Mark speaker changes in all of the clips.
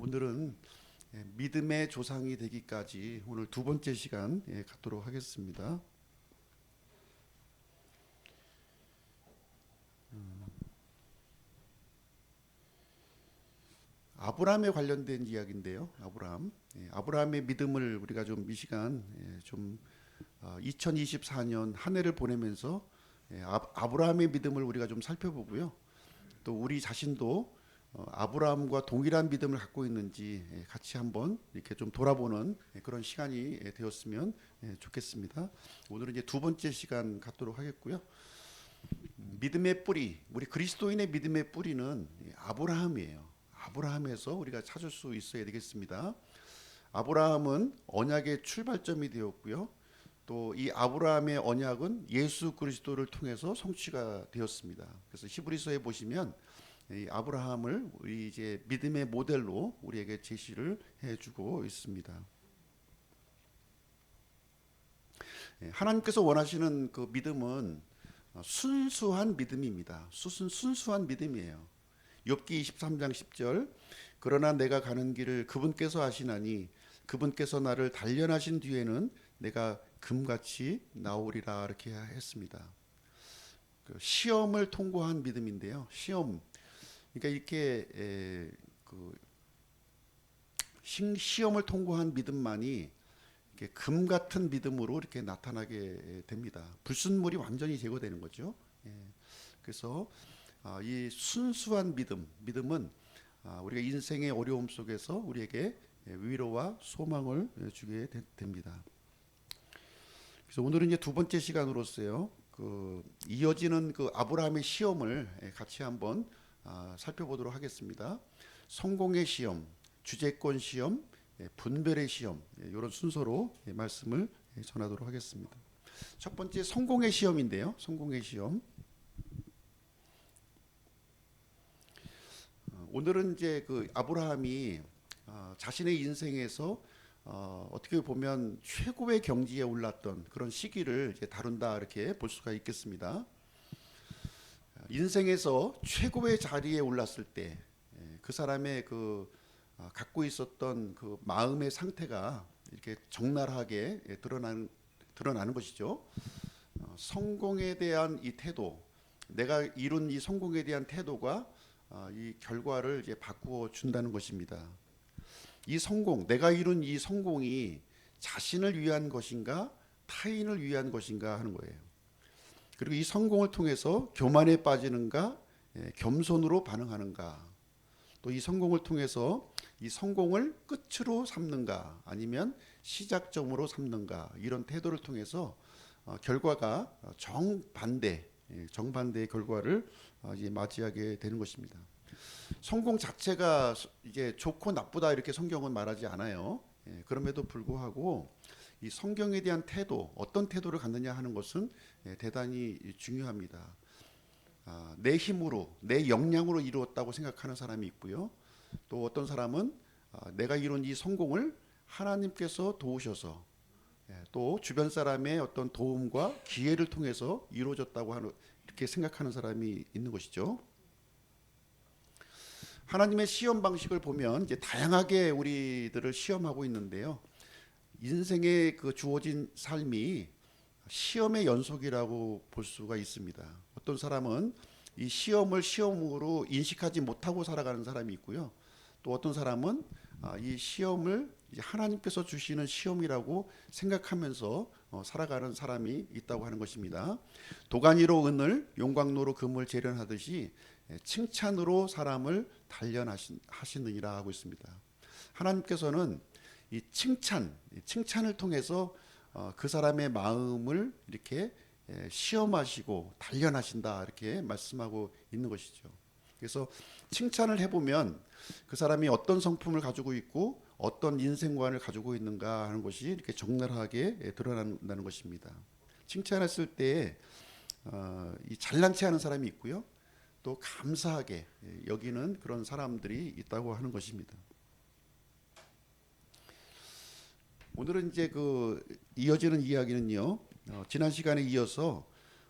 Speaker 1: 오늘은 믿음의 조상이 되기까지 오늘 두 번째 시간 갖도록 하겠습니다. 아브라함에 관련된 이야기인데요. 아브라함의 믿음을 우리가 좀 이 시간 2024년 한 해를 보내면서 아브라함의 믿음을 우리가 좀 살펴보고요. 또 우리 자신도 아브라함과 동일한 믿음을 갖고 있는지 같이 한번 이렇게 좀 돌아보는 그런 시간이 되었으면 좋겠습니다. 오늘은 이제 두 번째 시간 갖도록 하겠고요. 믿음의 뿌리, 우리 그리스도인의 믿음의 뿌리는 아브라함이에요. 아브라함에서 우리가 찾을 수 있어야 되겠습니다. 아브라함은 언약의 출발점이 되었고요. 또 이 아브라함의 언약은 예수 그리스도를 통해서 성취가 되었습니다. 그래서 히브리서에 보시면 이 아브라함을 우리 이제 믿음의 모델로 우리에게 제시를 해주고 있습니다. 하나님께서 원하시는 그 믿음은 순수한 믿음입니다. 순수한 믿음이에요. 욥기 23장 10절 그러나 내가 가는 길을 그분께서 아시나니 그분께서 나를 단련하신 뒤에는 내가 금같이 나오리라 이렇게 했습니다. 그 시험을 통과한 믿음인데요. 그러니까 이렇게 시험을 통과한 믿음만이 이렇게 금 같은 믿음으로 이렇게 나타나게 됩니다. 불순물이 완전히 제거되는 거죠. 그래서 이 순수한 믿음은 우리가 인생의 어려움 속에서 우리에게 위로와 소망을 주게 됩니다. 그래서 오늘은 이제 두 번째 시간으로서요. 이어지는 그 아브라함의 시험을 같이 한번 살펴보도록 하겠습니다. 성공의 시험, 주재권 시험, 분별의 시험 이런 순서로 말씀을 전하도록 하겠습니다. 첫 번째 성공의 시험인데요. 성공의 시험. 오늘은 이제 그 아브라함이 자신의 인생에서 어떻게 보면 최고의 경지에 올랐던 그런 시기를 이제 다룬다 이렇게 볼 수가 있겠습니다. 인생에서 최고의 자리에 올랐을 때 그 사람의 갖고 있었던 그 마음의 상태가 이렇게 적나라하게 드러나는 것이죠. 성공에 대한 이 태도, 내가 이룬 이 성공에 대한 태도가 이 결과를 이제 바꾸어 준다는 것입니다. 이 성공, 내가 이룬 이 성공이 자신을 위한 것인가, 타인을 위한 것인가 하는 거예요. 그리고 이 성공을 통해서 교만에 빠지는가, 겸손으로 반응하는가, 또 이 성공을 통해서 이 성공을 끝으로 삼는가, 아니면 시작점으로 삼는가, 이런 태도를 통해서 결과가 정반대의 결과를 이제 맞이하게 되는 것입니다. 성공 자체가 이제 좋고 나쁘다 이렇게 성경은 말하지 않아요. 그럼에도 불구하고 이 성경에 대한 태도, 어떤 태도를 갖느냐 하는 것은 대단히 중요합니다. 내 힘으로, 내 역량으로 이루었다고 생각하는 사람이 있고요. 또 어떤 사람은 내가 이룬 이 성공을 하나님께서 도우셔서 또 주변 사람의 어떤 도움과 기회를 통해서 이루어졌다고 하는 이렇게 생각하는 사람이 있는 것이죠. 하나님의 시험 방식을 보면 이제 다양하게 우리들을 시험하고 있는데요. 인생에 그 주어진 삶이 시험의 연속이라고 볼 수가 있습니다. 어떤 사람은 이 시험을 시험으로 인식하지 못하고 살아가는 사람이 있고요. 또 어떤 사람은 이 시험을 하나님께서 주시는 시험이라고 생각하면서 살아가는 사람이 있다고 하는 것입니다. 도가니로 은을, 용광로로 금을 재련하듯이 칭찬으로 사람을 단련하시느니라 하고 있습니다. 하나님께서는 이 칭찬을 통해서 그 사람의 마음을 이렇게 시험하시고 단련하신다 이렇게 말씀하고 있는 것이죠. 그래서 칭찬을 해보면 그 사람이 어떤 성품을 가지고 있고 어떤 인생관을 가지고 있는가 하는 것이 이렇게 적나라하게 드러난다는 것입니다. 칭찬했을 때 이 잘난 체하는 사람이 있고요. 또 감사하게 여기는 그런 사람들이 있다고 하는 것입니다. 오늘은 이제 이어지는 이야기는요. 지난 시간에 이어서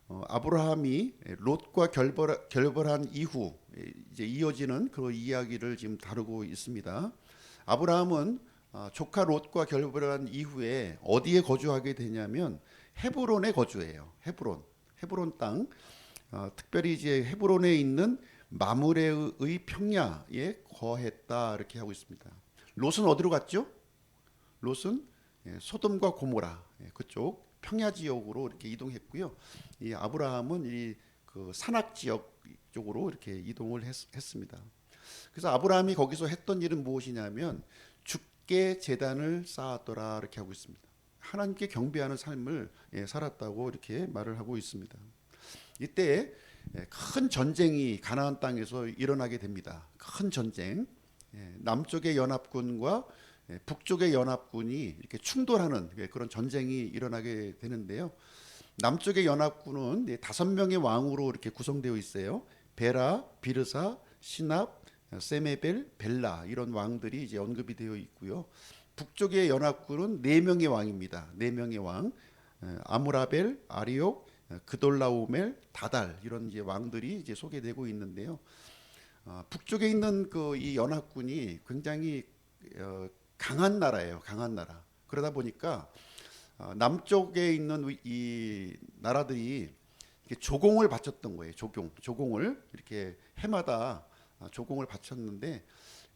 Speaker 1: 아브라함이 롯과 결별한 이후 이제 이어지는 그 이야기를 지금 다루고 있습니다. 아브라함은 조카 롯과 결별한 이후에 어디에 거주하게 되냐면 헤브론에 거주해요. 헤브론 땅. 특별히 이제 헤브론에 있는 마므레의 평야에 거했다 이렇게 하고 있습니다. 롯은 어디로 갔죠? 롯은 소돔과 고모라 그쪽 평야 지역으로 이렇게 이동했고요. 이 아브라함은 이 그 산악 지역 쪽으로 이렇게 이동을 했습니다. 그래서 아브라함이 거기서 했던 일은 무엇이냐면 주께 제단을 쌓았더라 이렇게 하고 있습니다. 하나님께 경배하는 삶을 살았다고 이렇게 말을 하고 있습니다. 이때 큰 전쟁이 가나안 땅에서 일어나게 됩니다. 큰 전쟁. 남쪽의 연합군과 북쪽의 연합군이 이렇게 충돌하는 그런 전쟁이 일어나게 되는데요. 남쪽의 연합군은 5명의 왕으로 이렇게 구성되어 있어요. 베라, 비르사, 시납, 세메벨, 벨라 이런 왕들이 이제 언급이 되어 있고요. 북쪽의 연합군은 4명의 왕입니다. 4명의 왕. 아무라벨, 아리옥, 그돌라오멜, 다달 이런 이제 왕들이 이제 소개되고 있는데요. 북쪽에 있는 그 이 연합군이 굉장히 강한 나라예요. 강한 나라. 그러다 보니까 남쪽에 있는 이 나라들이 조공을 바쳤던 거예요. 조공을 이렇게 해마다 조공을 바쳤는데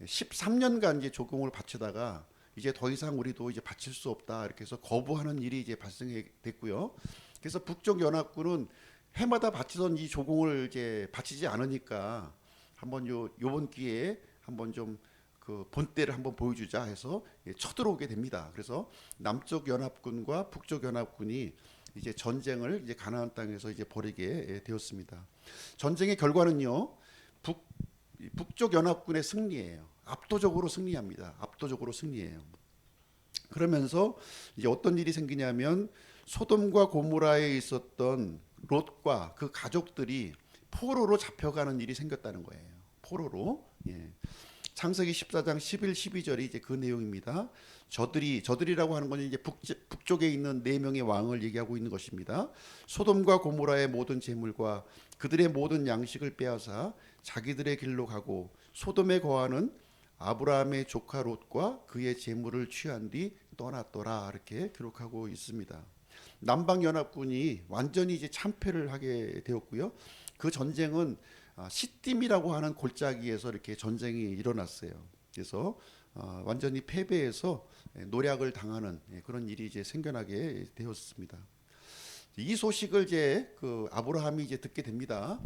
Speaker 1: 13년간 이제 조공을 바치다가 이제 더 이상 우리도 이제 바칠 수 없다 이렇게 해서 거부하는 일이 이제 발생됐고요. 그래서 북쪽 연합군은 해마다 바치던 이 조공을 이제 바치지 않으니까 한번 요번 기회에 한번 좀 그 본때를 한번 보여주자 해서 쳐들어오게 됩니다. 그래서 남쪽 연합군과 북쪽 연합군이 이제 전쟁을 이제 가나안 땅에서 이제 벌이게 되었습니다. 전쟁의 결과는요, 북쪽 연합군의 승리예요. 압도적으로 승리합니다. 압도적으로 승리해요. 그러면서 이제 어떤 일이 생기냐면 소돔과 고모라에 있었던 롯과 그 가족들이 포로로 잡혀가는 일이 생겼다는 거예요. 포로로. 창세기 14장 11, 12절이 이제 그 내용입니다. 저들이라고 하는 건 이제 북쪽에 있는 4명의 왕을 얘기하고 있는 것입니다. 소돔과 고모라의 모든 재물과 그들의 모든 양식을 빼앗아 자기들의 길로 가고 소돔에 거하는 아브라함의 조카 롯과 그의 재물을 취한 뒤 떠났더라 이렇게 기록하고 있습니다. 남방 연합군이 완전히 이제 참패를 하게 되었고요. 그 전쟁은 시딤이라고 하는 골짜기에서 이렇게 전쟁이 일어났어요. 그래서 완전히 패배해서 노략을 당하는 그런 일이 이제 생겨나게 되었습니다. 이 소식을 이제 그 아브라함이 이제 듣게 됩니다.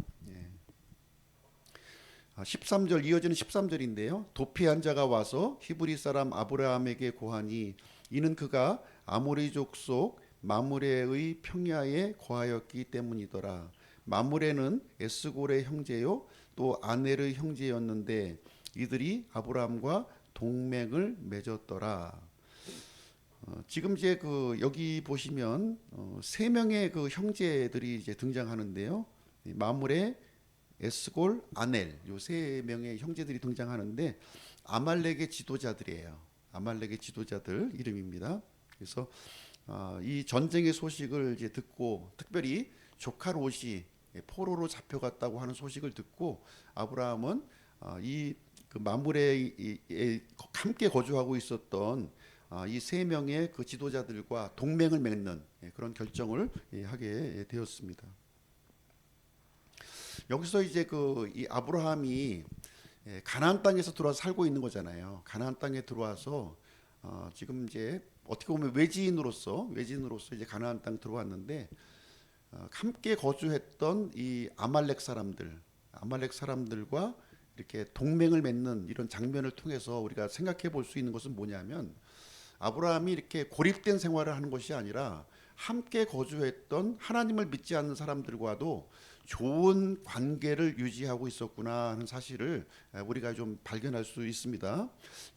Speaker 1: 13절 이어지는 13절인데요. 도피한 자가 와서 히브리 사람 아브라함에게 고하니 이는 그가 아모리 족속 마므레의 평야에 거하였기 때문이더라. 마므레는 에스골의 형제요 또 아넬의 형제였는데 이들이 아브라함과 동맹을 맺었더라. 지금 이제 그 여기 보시면 3명의 그 형제들이 이제 등장하는데요. 마므레, 에스골, 아넬 요 3명의 형제들이 등장하는데 아말렉의 지도자들이에요. 아말렉의 지도자들 이름입니다. 그래서 이 전쟁의 소식을 이제 듣고 특별히 조카 롯이 포로로 잡혀갔다고 하는 소식을 듣고 아브라함은 이 그 마므레에 함께 거주하고 있었던 이 3명의 그 지도자들과 동맹을 맺는 그런 결정을 하게 되었습니다. 여기서 이제 그 이 아브라함이 가나안 땅에서 들어와서 살고 있는 거잖아요. 가나안 땅에 들어와서 지금 이제 어떻게 보면 외지인으로서 이제 가나안 땅 들어왔는데 함께 거주했던 이 아말렉 사람들과 이렇게 동맹을 맺는 이런 장면을 통해서 우리가 생각해 볼 수 있는 것은 뭐냐면 아브라함이 이렇게 고립된 생활을 하는 것이 아니라 함께 거주했던 하나님을 믿지 않는 사람들과도 좋은 관계를 유지하고 있었구나 하는 사실을 우리가 좀 발견할 수 있습니다.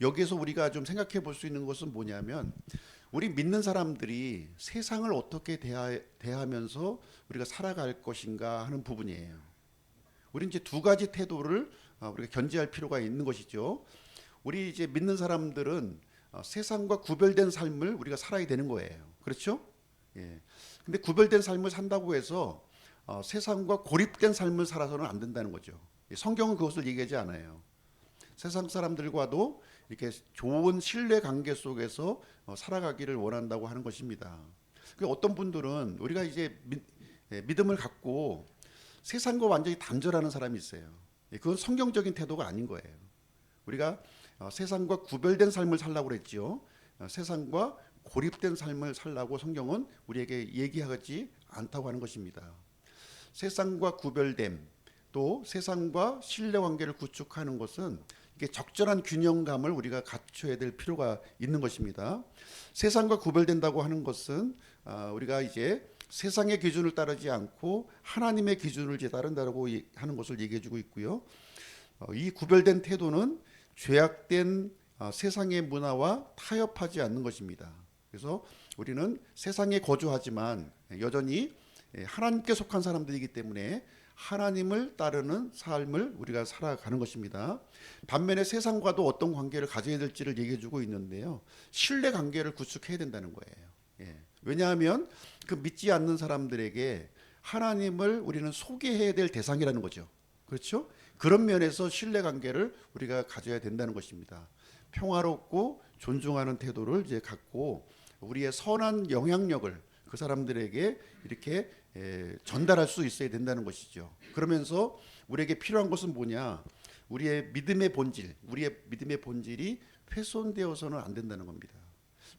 Speaker 1: 여기에서 우리가 좀 생각해 볼 수 있는 것은 뭐냐면 우리 믿는 사람들이 세상을 어떻게 대하면서 우리가 살아갈 것인가 하는 부분이에요. 우리 이제 2가지 태도를 우리가 견지할 필요가 있는 것이죠. 우리 이제 믿는 사람들은 세상과 구별된 삶을 우리가 살아야 되는 거예요. 그렇죠? 근데 구별된 삶을 산다고 해서 세상과 고립된 삶을 살아서는 안 된다는 거죠. 성경은 그것을 얘기하지 않아요. 세상 사람들과도 이렇게 좋은 신뢰 관계 속에서 살아가기를 원한다고 하는 것입니다. 그 어떤 분들은 우리가 이제 믿음을 갖고 세상과 완전히 단절하는 사람이 있어요. 그건 성경적인 태도가 아닌 거예요. 우리가 세상과 구별된 삶을 살라고 그랬지요. 세상과 고립된 삶을 살라고 성경은 우리에게 얘기하지 않다고 하는 것입니다. 세상과 구별됨, 또 세상과 신뢰 관계를 구축하는 것은 이게 적절한 균형감을 우리가 갖춰야 될 필요가 있는 것입니다. 세상과 구별된다고 하는 것은 우리가 이제 세상의 기준을 따르지 않고 하나님의 기준을 이제 따른다고 하는 것을 얘기해주고 있고요. 이 구별된 태도는 죄악된 세상의 문화와 타협하지 않는 것입니다. 그래서 우리는 세상에 거주하지만 여전히 하나님께 속한 사람들이기 때문에 하나님을 따르는 삶을 우리가 살아가는 것입니다. 반면에 세상과도 어떤 관계를 가져야 될지를 얘기해주고 있는데요. 신뢰 관계를 구축해야 된다는 거예요. 왜냐하면 그 믿지 않는 사람들에게 하나님을 우리는 소개해야 될 대상이라는 거죠. 그렇죠? 그런 면에서 신뢰 관계를 우리가 가져야 된다는 것입니다. 평화롭고 존중하는 태도를 이제 갖고 우리의 선한 영향력을 그 사람들에게 이렇게 전달할 수 있어야 된다는 것이죠. 그러면서 우리에게 필요한 것은 뭐냐? 우리의 믿음의 본질, 우리의 믿음의 본질이 훼손되어서는 안 된다는 겁니다.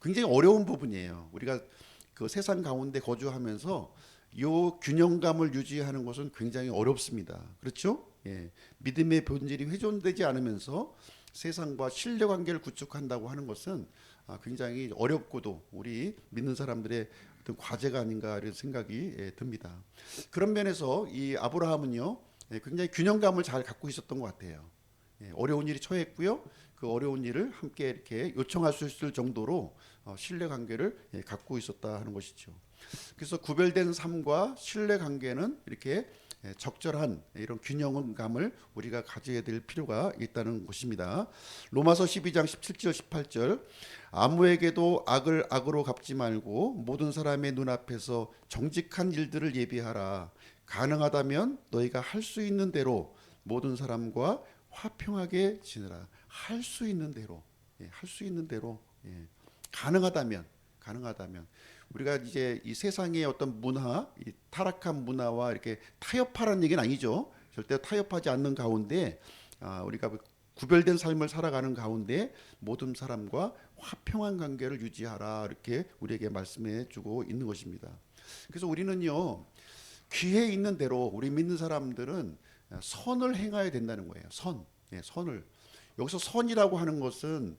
Speaker 1: 굉장히 어려운 부분이에요. 우리가 그 세상 가운데 거주하면서 이 균형감을 유지하는 것은 굉장히 어렵습니다. 그렇죠? 믿음의 본질이 훼손되지 않으면서 세상과 신뢰 관계를 구축한다고 하는 것은 굉장히 어렵고도 우리 믿는 사람들의 어떤 과제가 아닌가 이런 생각이 듭니다. 그런 면에서 이 아브라함은요 굉장히 균형감을 잘 갖고 있었던 것 같아요. 어려운 일이 처했고요. 그 어려운 일을 함께 이렇게 요청할 수 있을 정도로 신뢰 관계를 갖고 있었다 하는 것이죠. 그래서 구별된 삶과 신뢰 관계는 이렇게 적절한 이런 균형감을 우리가 가져야 될 필요가 있다는 것입니다. 로마서 12장 17절 18절 아무에게도 악을 악으로 갚지 말고 모든 사람의 눈앞에서 정직한 일들을 예비하라. 가능하다면 너희가 할 수 있는 대로 모든 사람과 화평하게 지내라. 할 수 있는 대로, 할 수 있는 대로, 가능하다면 우리가 이제 이 세상의 어떤 문화, 이 타락한 문화와 이렇게 타협하라는 얘기는 아니죠. 절대 타협하지 않는 가운데 우리가 구별된 삶을 살아가는 가운데 모든 사람과 화평한 관계를 유지하라 이렇게 우리에게 말씀해주고 있는 것입니다. 그래서 우리는요 기회 있는 대로 우리 믿는 사람들은 선을 행해야 된다는 거예요. 선을 여기서 선이라고 하는 것은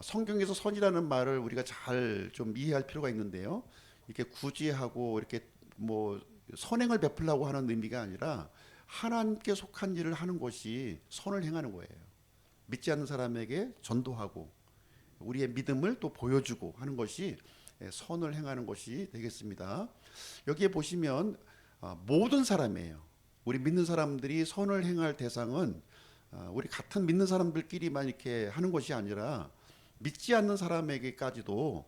Speaker 1: 성경에서 선이라는 말을 우리가 잘 좀 이해할 필요가 있는데요. 이렇게 구제하고 이렇게 뭐 선행을 베풀려고 하는 의미가 아니라 하나님께 속한 일을 하는 것이 선을 행하는 거예요. 믿지 않는 사람에게 전도하고 우리의 믿음을 또 보여주고 하는 것이 선을 행하는 것이 되겠습니다. 여기에 보시면 모든 사람이에요. 우리 믿는 사람들이 선을 행할 대상은 우리 같은 믿는 사람들끼리만 이렇게 하는 것이 아니라 믿지 않는 사람에게까지도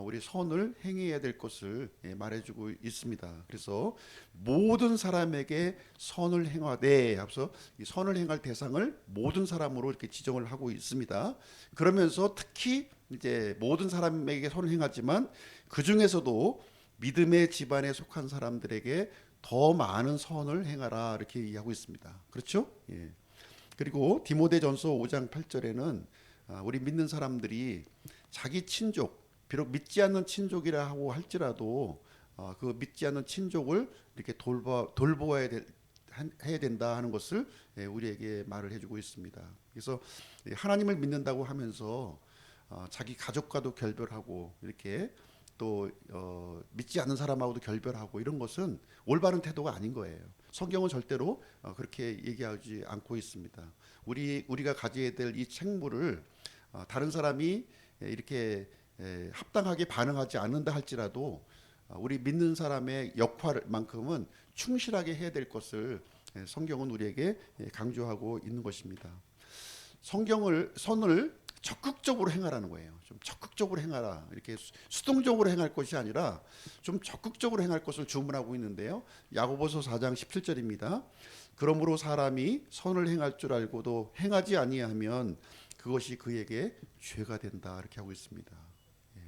Speaker 1: 우리 선을 행해야 될 것을 말해주고 있습니다. 그래서 모든 사람에게 선을 행하되 앞서 이 선을 행할 대상을 모든 사람으로 이렇게 지정을 하고 있습니다. 그러면서 특히 이제 모든 사람에게 선을 행하지만 그 중에서도 믿음의 집안에 속한 사람들에게 더 많은 선을 행하라 이렇게 얘기하고 있습니다. 그렇죠? 그리고 디모데전서 5장 8절에는 우리 믿는 사람들이 자기 친족, 비록 믿지 않는 친족이라고 할지라도 그 믿지 않는 친족을 이렇게 돌보아야 해야 된다 하는 것을 우리에게 말을 해주고 있습니다. 그래서 하나님을 믿는다고 하면서 자기 가족과도 결별하고 이렇게 또 믿지 않는 사람하고도 결별하고 이런 것은 올바른 태도가 아닌 거예요. 성경은 절대로 그렇게 얘기하지 않고 있습니다. 우리가 가져야 될 이 책무를 다른 사람이 이렇게 합당하게 반응하지 않는다 할지라도 우리 믿는 사람의 역할만큼은 충실하게 해야 될 것을 성경은 우리에게 강조하고 있는 것입니다. 선을 적극적으로 행하라는 거예요. 좀 적극적으로 행하라. 이렇게 수동적으로 행할 것이 아니라 좀 적극적으로 행할 것을 주문하고 있는데요. 야고보서 4장 17절입니다. 그러므로 사람이 선을 행할 줄 알고도 행하지 아니하면 그것이 그에게 죄가 된다 이렇게 하고 있습니다. 예.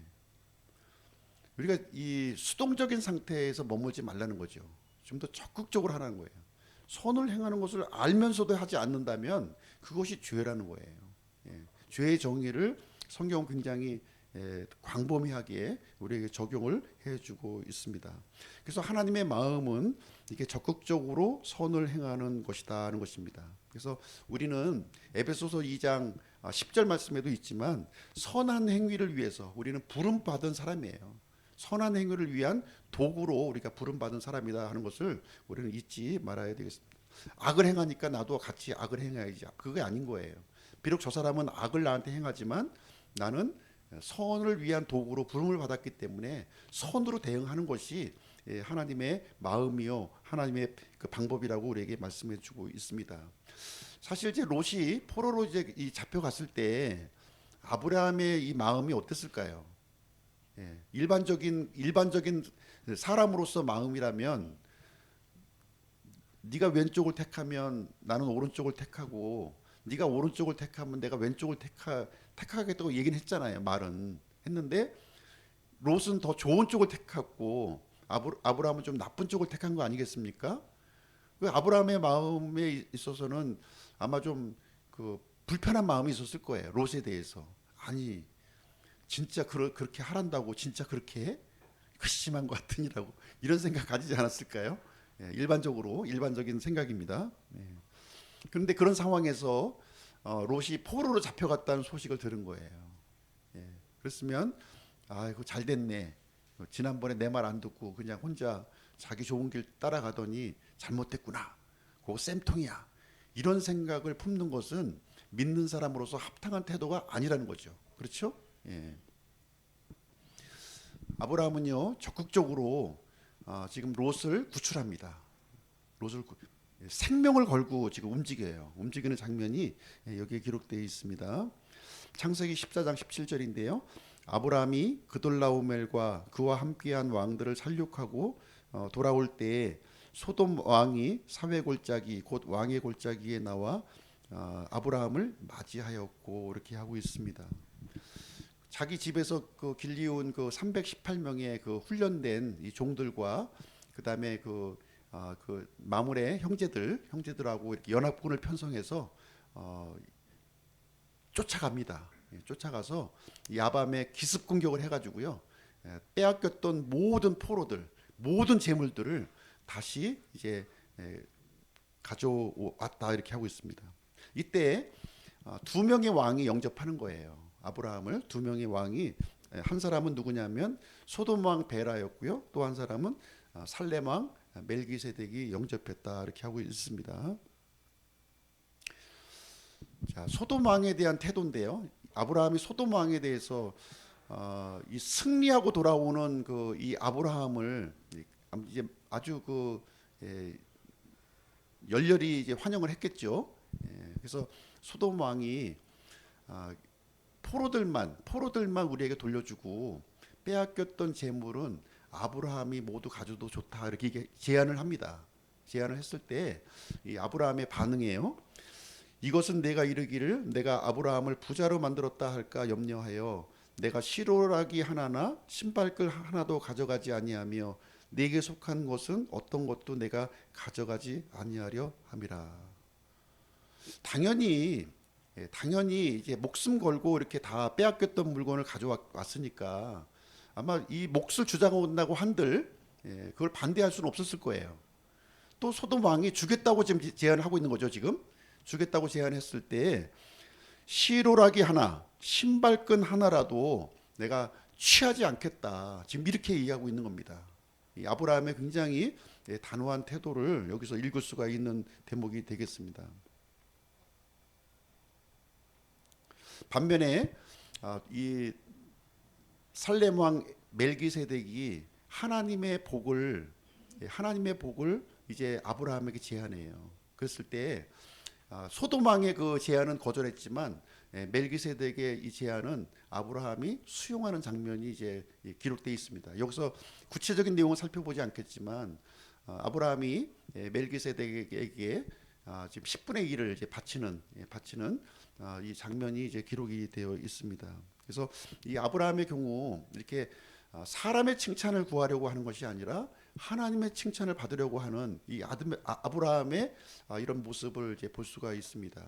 Speaker 1: 우리가 이 수동적인 상태에서 머물지 말라는 거죠. 좀 더 적극적으로 하라는 거예요. 선을 행하는 것을 알면서도 하지 않는다면 그것이 죄라는 거예요. 예. 죄의 정의를 성경은 굉장히 광범위하게 우리에게 적용을 해주고 있습니다. 그래서 하나님의 마음은 이게 적극적으로 선을 행하는 것이다는 것입니다. 그래서 우리는 에베소서 2장 10절 말씀에도 있지만 선한 행위를 위해서 우리는 부름 받은 사람이에요. 선한 행위를 위한 도구로 우리가 부름 받은 사람이다 하는 것을 우리는 잊지 말아야 되겠습니다. 악을 행하니까 나도 같이 악을 행해야지. 그게 아닌 거예요. 비록 저 사람은 악을 나한테 행하지만 나는 선을 위한 도구로 부름을 받았기 때문에 선으로 대응하는 것이 하나님의 마음이요 하나님의 그 방법이라고 우리에게 말씀해주고 있습니다. 사실 이제 롯이 포로로 이제 잡혀갔을 때 아브라함의 이 마음이 어땠을까요? 일반적인 사람으로서 마음이라면 네가 왼쪽을 택하면 나는 오른쪽을 택하고 네가 오른쪽을 택하면 내가 왼쪽을 택하겠다고 얘기는 했잖아요. 말은 했는데 롯은 더 좋은 쪽을 택했고 아브라함은 좀 나쁜 쪽을 택한 거 아니겠습니까? 그 아브라함의 마음에 있어서는 아마 좀 그 불편한 마음이 있었을 거예요. 롯에 대해서. 아니 진짜 그렇게 하란다고 진짜 그렇게 해? 심한 것 같으니라고 이런 생각 가지지 않았을까요? 일반적인 생각입니다. 그런데 그런 상황에서 롯이 포로로 잡혀갔다는 소식을 들은 거예요. 그랬으면 아이고 잘 됐네. 지난번에 내 말 안 듣고 그냥 혼자 자기 좋은 길 따라가더니 잘못됐구나. 그거 쌤통이야. 이런 생각을 품는 것은 믿는 사람으로서 합당한 태도가 아니라는 거죠. 그렇죠? 예. 아브라함은요 적극적으로 지금 롯을 구출합니다. 생명을 걸고 지금 움직여요. 움직이는 장면이 여기에 기록되어 있습니다. 창세기 14장 17절인데요. 아브라함이 그돌라오멜과 그와 함께한 왕들을 살육하고 돌아올 때에 소돔 왕이 사회 골짜기 곧 왕의 골짜기에 나와 아브라함을 맞이하였고 이렇게 하고 있습니다. 자기 집에서 그 길리온 그 318명의 그 훈련된 이 종들과 그다음에 그 마물의 형제들하고 이렇게 연합군을 편성해서 쫓아갑니다. 쫓아가서 야밤에 기습 공격을 해가지고요 빼앗겼던 모든 포로들, 모든 재물들을 다시 이제 가져왔다 이렇게 하고 있습니다. 이때 두 명의 왕이 영접하는 거예요. 아브라함을 두 명의 왕이 한 사람은 누구냐면 소돔 왕 베라였고요. 또 한 사람은 살렘 왕 멜기세덱이 영접했다 이렇게 하고 있습니다. 자, 소돔 왕에 대한 태도인데요. 아브라함이 소돔 왕에 대해서 이 승리하고 돌아오는 그 이 아브라함을 이제 아주 열렬히 이제 환영을 했겠죠. 그래서 소돔 왕이 포로들만 우리에게 돌려주고 빼앗겼던 재물은 아브라함이 모두 가져도 좋다 이렇게 제안을 합니다. 제안을 했을 때 이 아브라함의 반응이에요. 이것은 내가 이르기를 내가 아브라함을 부자로 만들었다 할까 염려하여 내가 시로라기 하나나 신발끈 하나도 가져가지 아니하며 내게 속한 것은 어떤 것도 내가 가져가지 아니하려 함이라. 당연히 이제 목숨 걸고 이렇게 다 빼앗겼던 물건을 가져왔으니까 아마 이 몫을 주장한다고 한들 그걸 반대할 수는 없었을 거예요. 또 소돔 왕이 주겠다고 지금 제안을 하고 있는 거죠. 지금 주겠다고 제안했을 때 시로라기 하나, 신발끈 하나라도 내가 취하지 않겠다. 지금 이렇게 얘기하고 있는 겁니다. 이 아브라함의 굉장히 단호한 태도를 여기서 읽을 수가 있는 대목이 되겠습니다. 반면에 이 살렘 왕 멜기세덱이 하나님의 복을 이제 아브라함에게 제안해요. 그랬을 때 소돔 왕의 그 제안은 거절했지만 멜기세덱의 이 제안은 아브라함이 수용하는 장면이 이제 기록되어 있습니다. 여기서 구체적인 내용을 살펴보지 않겠지만 아브라함이 멜기세덱에게 지금 10분의 1을 이제 바치는 이 장면이 이제 기록이 되어 있습니다. 그래서 이 아브라함의 경우 이렇게 사람의 칭찬을 구하려고 하는 것이 아니라 하나님의 칭찬을 받으려고 하는 이 아브라함의 이런 모습을 이제 볼 수가 있습니다.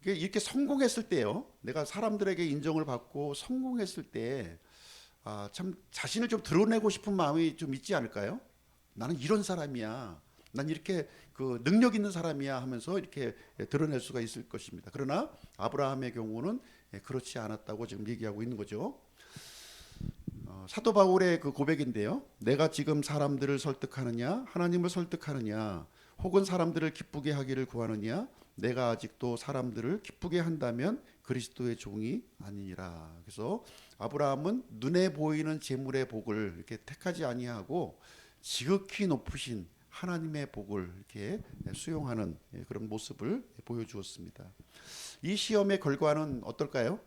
Speaker 1: 이렇게 성공했을 때요, 내가 사람들에게 인정을 받고 성공했을 때, 참 자신을 좀 드러내고 싶은 마음이 좀 있지 않을까요? 나는 이런 사람이야. 난 이렇게 그 능력 있는 사람이야 하면서 이렇게 드러낼 수가 있을 것입니다. 그러나 아브라함의 경우는 그렇지 않았다고 지금 얘기하고 있는 거죠. 사도 바울의 그 고백인데요. 내가 지금 사람들을 설득하느냐, 하나님을 설득하느냐, 혹은 사람들을 기쁘게 하기를 구하느냐, 내가 아직도 사람들을 기쁘게 한다면 그리스도의 종이 아니니라. 그래서 아브라함은 눈에 보이는 재물의 복을 이렇게 택하지 아니하고 지극히 높으신 하나님의 복을 이렇게 수용하는 그런 모습을 보여주었습니다. 이 시험의 결과는 어떨까요?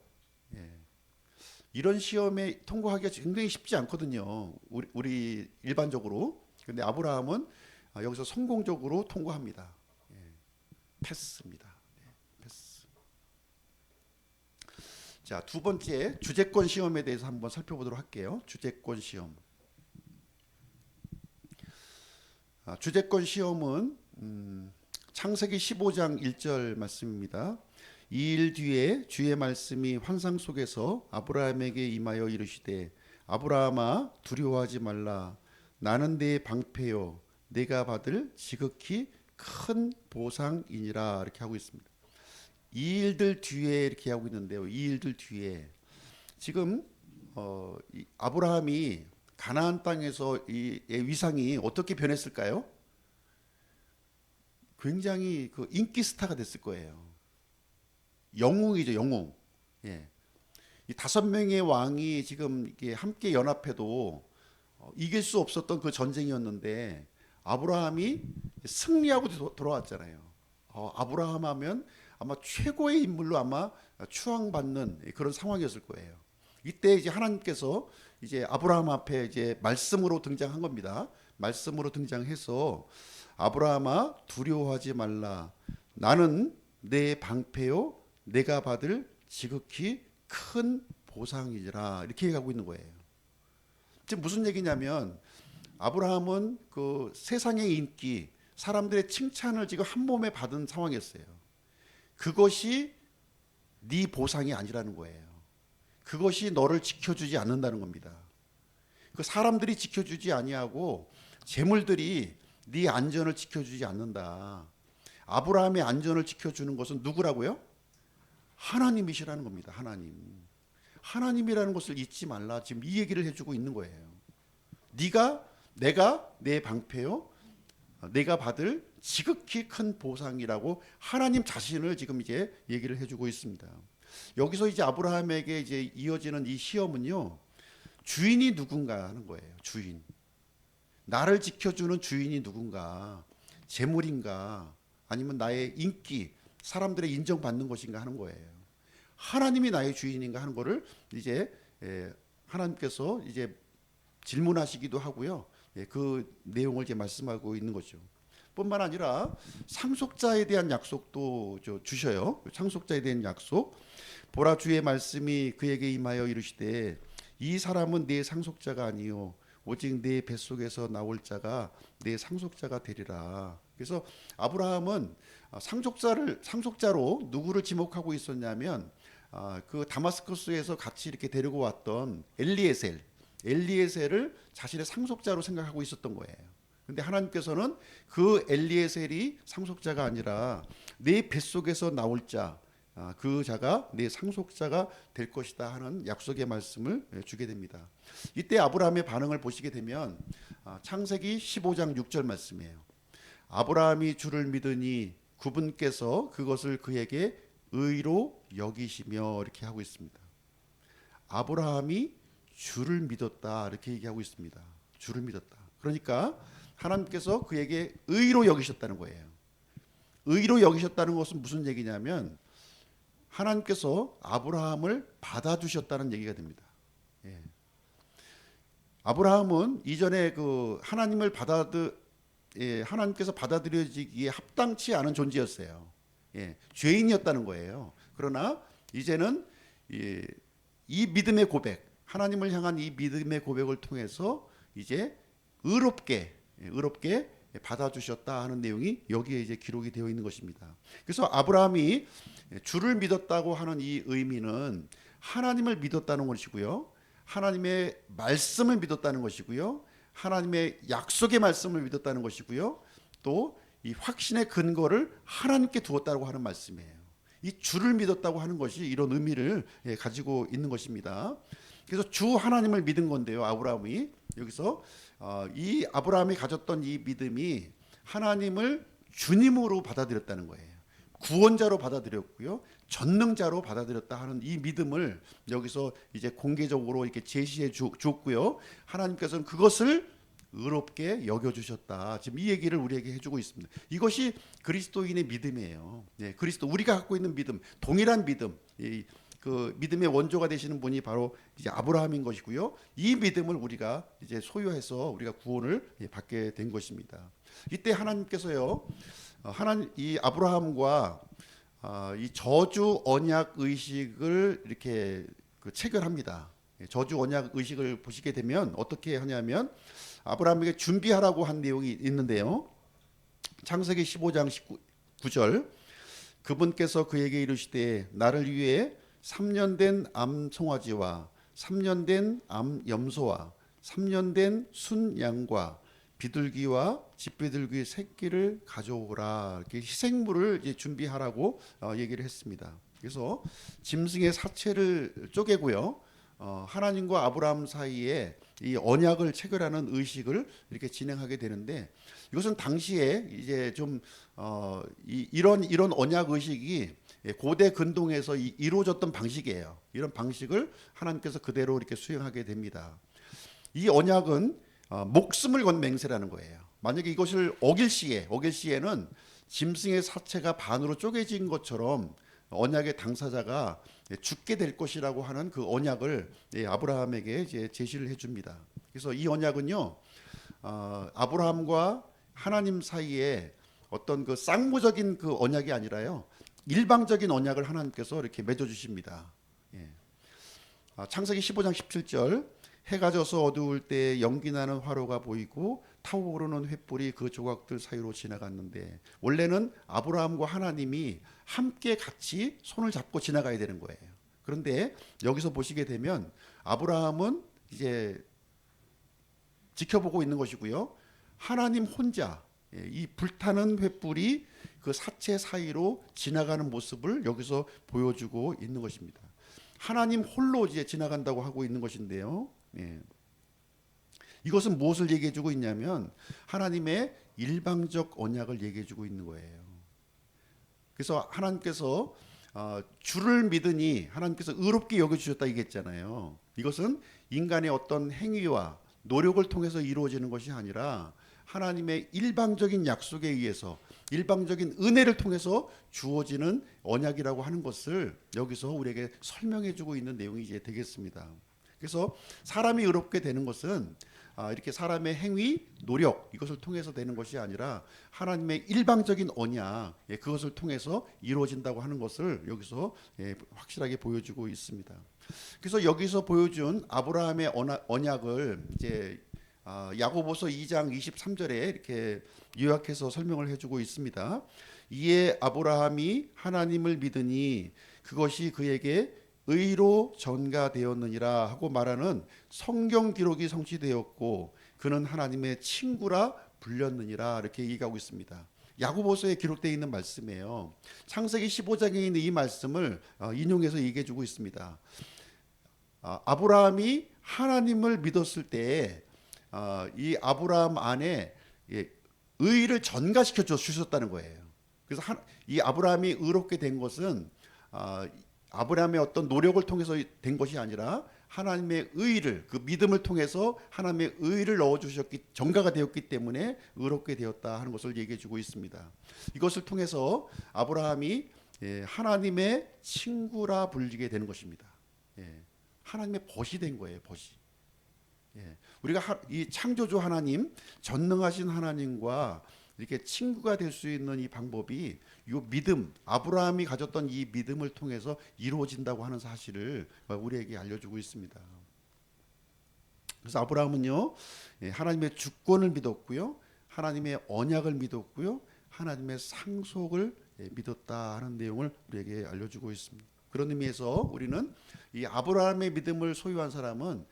Speaker 1: 이런 시험에 통과하기가 굉장히 쉽지 않거든요. 우리 일반적으로. 그런데 아브라함은 여기서 성공적으로 통과합니다. 패스입니다. 패스. 자, 두 번째 주재권 시험에 대해서 한번 살펴보도록 할게요. 주재권 시험. 주재권 시험은 창세기 15장 1절 말씀입니다. 이 일 뒤에 주의 말씀이 환상 속에서 아브라함에게 임하여 이르시되 아브라함아 두려워하지 말라 나는 네 방패요 네가 받을 지극히 큰 보상이니라 이렇게 하고 있습니다. 이 일들 뒤에 이렇게 하고 있는데요. 이 일들 뒤에 지금 이 아브라함이 가나안 땅에서 이 위상이 어떻게 변했을까요? 굉장히 그 인기 스타가 됐을 거예요. 영웅이죠, 영웅. 예. 이 5명의 왕이 지금 이게 함께 연합해도 이길 수 없었던 그 전쟁이었는데 아브라함이 승리하고 돌아왔잖아요. 아브라함 하면 아마 최고의 인물로 아마 추앙받는 그런 상황이었을 거예요. 이때 이제 하나님께서 이제 아브라함 앞에 이제 말씀으로 등장한 겁니다. 말씀으로 등장해서 아브라함아 두려워하지 말라. 나는 내 방패요 내가 받을 지극히 큰 보상이라 이렇게 얘기하고 있는 거예요. 지금 무슨 얘기냐면 아브라함은 그 세상의 인기, 사람들의 칭찬을 지금 한 몸에 받은 상황이었어요. 그것이 네 보상이 아니라는 거예요. 그것이 너를 지켜주지 않는다는 겁니다. 그 사람들이 지켜주지 아니하고 재물들이 네 안전을 지켜주지 않는다. 아브라함의 안전을 지켜주는 것은 누구라고요? 하나님이시라는 겁니다. 하나님이라는 것을 잊지 말라. 지금 이 얘기를 해주고 있는 거예요. 내가 내 방패요. 내가 받을 지극히 큰 보상이라고 하나님 자신을 지금 이제 얘기를 해주고 있습니다. 여기서 이제 아브라함에게 이제 이어지는 이 시험은요, 주인이 누군가 하는 거예요. 주인. 나를 지켜주는 주인이 누군가, 재물인가, 아니면 나의 인기, 사람들의 인정받는 것인가 하는 거예요. 하나님이 나의 주인인가 하는 거를 이제 하나님께서 이제 질문하시기도 하고요. 그 내용을 이제 말씀하고 있는 거죠. 뿐만 아니라 상속자에 대한 약속도 주셔요. 상속자에 대한 약속. 보라 주의 말씀이 그에게 임하여 이르시되 이 사람은 네 상속자가 아니요 오직 네 뱃속에서 나올 자가 네 상속자가 되리라. 그래서 아브라함은 상속자로 누구를 지목하고 있었냐면 그 다마스커스에서 같이 이렇게 데리고 왔던 엘리에셀을 자신의 상속자로 생각하고 있었던 거예요. 근데 하나님께서는 그 엘리에셀이 상속자가 아니라 네 뱃속에서 나올 자, 그 자가 네 상속자가 될 것이다 하는 약속의 말씀을 주게 됩니다. 이때 아브라함의 반응을 보시게 되면 창세기 15장 6절 말씀이에요. 아브라함이 주를 믿으니 그분께서 그것을 그에게 의로 여기시며 이렇게 하고 있습니다. 아브라함이 주를 믿었다 이렇게 얘기하고 있습니다. 주를 믿었다. 그러니까 하나님께서 그에게 의로 여기셨다는 거예요. 의로 여기셨다는 것은 무슨 얘기냐면 하나님께서 아브라함을 받아주셨다는 얘기가 됩니다. 아브라함은 이전에 그 하나님을 하나님께서 받아들여지기에 합당치 않은 존재였어요. 죄인이었다는 거예요. 그러나 이제는 이 믿음의 고백, 하나님을 향한 이 믿음의 고백을 통해서 이제 의롭게 받아주셨다 하는 내용이 여기에 이제 기록이 되어 있는 것입니다. 그래서 아브라함이 주를 믿었다고 하는 이 의미는 하나님을 믿었다는 것이고요, 하나님의 말씀을 믿었다는 것이고요, 하나님의 약속의 말씀을 믿었다는 것이고요, 또 이 확신의 근거를 하나님께 두었다고 하는 말씀이에요. 이 주를 믿었다고 하는 것이 이런 의미를 가지고 있는 것입니다. 그래서 주 하나님을 믿은 건데요, 아브라함이 여기서 이 아브라함이 가졌던 이 믿음이 하나님을 주님으로 받아들였다는 거예요. 구원자로 받아들였고요, 전능자로 받아들였다 하는 이 믿음을 여기서 이제 공개적으로 이렇게 제시해 주었고요, 하나님께서는 그것을 의롭게 여겨주셨다. 지금 이 얘기를 우리에게 해주고 있습니다. 이것이 그리스도인의 믿음이에요. 그리스도 우리가 갖고 있는 믿음, 동일한 믿음, 그 믿음의 원조가 되시는 분이 바로 이제 아브라함인 것이고요. 이 믿음을 우리가 이제 소유해서 우리가 구원을 받게 된 것입니다. 이때 하나님께서요, 이 아브라함과 이 저주 언약 의식을 이렇게 체결합니다. 저주 언약 의식을 보시게 되면 어떻게 하냐면 아브라함에게 준비하라고 한 내용이 있는데요. 창세기 15장 19절, 그분께서 그에게 이르시되 나를 위해 3년 된 암송아지와 3년 된 암염소와 3년 된 순양과 비둘기와 집비둘기 새끼를 가져오라. 이렇게 희생물을 이제 준비하라고 얘기를 했습니다. 그래서 짐승의 사체를 쪼개고요, 하나님과 아브라함 사이에 이 언약을 체결하는 의식을 이렇게 진행하게 되는데, 이것은 당시에 이제 좀 이런 언약 의식이 고대 근동에서 이루어졌던 방식이에요. 이런 방식을 하나님께서 그대로 이렇게 수행하게 됩니다. 이 언약은 목숨을 건 맹세라는 거예요. 만약에 이것을 어길 시에는 짐승의 사체가 반으로 쪼개진 것처럼 언약의 당사자가 죽게 될 것이라고 하는 그 언약을 아브라함에게 이제 제시를 해줍니다. 그래서 이 언약은요, 아브라함과 하나님 사이에 어떤 그 쌍무적인 그 언약이 아니라요, 일방적인 언약을 하나님께서 이렇게 맺어주십니다. 창세기 15장 17절, 해가 져서 어두울 때 연기나는 화로가 보이고 타오르는 횃불이 그 조각들 사이로 지나갔는데, 원래는 아브라함과 하나님이 함께 같이 손을 잡고 지나가야 되는 거예요. 그런데 여기서 보시게 되면 아브라함은 이제 지켜보고 있는 것이고요, 하나님 혼자 이 불타는 횃불이 그 사체 사이로 지나가는 모습을 여기서 보여주고 있는 것입니다. 하나님 홀로 이제 지나간다고 하고 있는 것인데요, 이것은 무엇을 얘기해주고 있냐면 하나님의 일방적 언약을 얘기해주고 있는 거예요. 그래서 하나님께서 주를 믿으니 하나님께서 의롭게 여겨주셨다 얘기했잖아요. 이것은 인간의 어떤 행위와 노력을 통해서 이루어지는 것이 아니라 하나님의 일방적인 약속에 의해서, 일방적인 은혜를 통해서 주어지는 언약이라고 하는 것을 여기서 우리에게 설명해주고 있는 내용이 이제 되겠습니다. 그래서 사람이 의롭게 되는 것은 이렇게 사람의 행위, 노력, 이것을 통해서 되는 것이 아니라 하나님의 일방적인 언약, 그것을 통해서 이루어진다고 하는 것을 여기서 확실하게 보여주고 있습니다. 그래서 여기서 보여준 아브라함의 언약을 이제 야고보서 2장 23절에 이렇게 요약해서 설명을 해주고 있습니다. 이에 아브라함이 하나님을 믿으니 그것이 그에게 의로 전가되었느니라 하고 말하는 성경 기록이 성취되었고 그는 하나님의 친구라 불렸느니라, 이렇게 얘기하고 있습니다. 야고보서에 기록되어 있는 말씀이에요. 창세기 15장에 있는 이 말씀을 인용해서 얘기해주고 있습니다. 아브라함이 하나님을 믿었을 때 이 아브라함 안에 의를 전가시켜 주셨다는 거예요. 그래서 이 아브라함이 의롭게 된 것은 아브라함의 어떤 노력을 통해서 된 것이 아니라 하나님의 의를, 그 믿음을 통해서 하나님의 의를 넣어주셨기, 전가가 되었기 때문에 의롭게 되었다 하는 것을 얘기해주고 있습니다. 이것을 통해서 아브라함이 하나님의 친구라 불리게 되는 것입니다. 하나님의 벗이 된 거예요, 벗이. 예. 우리가 이 창조주 하나님, 전능하신 하나님과 이렇게 친구가 될 수 있는 이 방법이 이 믿음, 아브라함이 가졌던 이 믿음을 통해서 이루어진다고 하는 사실을 우리에게 알려주고 있습니다. 그래서 아브라함은요, 하나님의 주권을 믿었고요, 하나님의 언약을 믿었고요, 하나님의 상속을 믿었다 하는 내용을 우리에게 알려주고 있습니다. 그런 의미에서 우리는 이 아브라함의 믿음을 소유한 사람은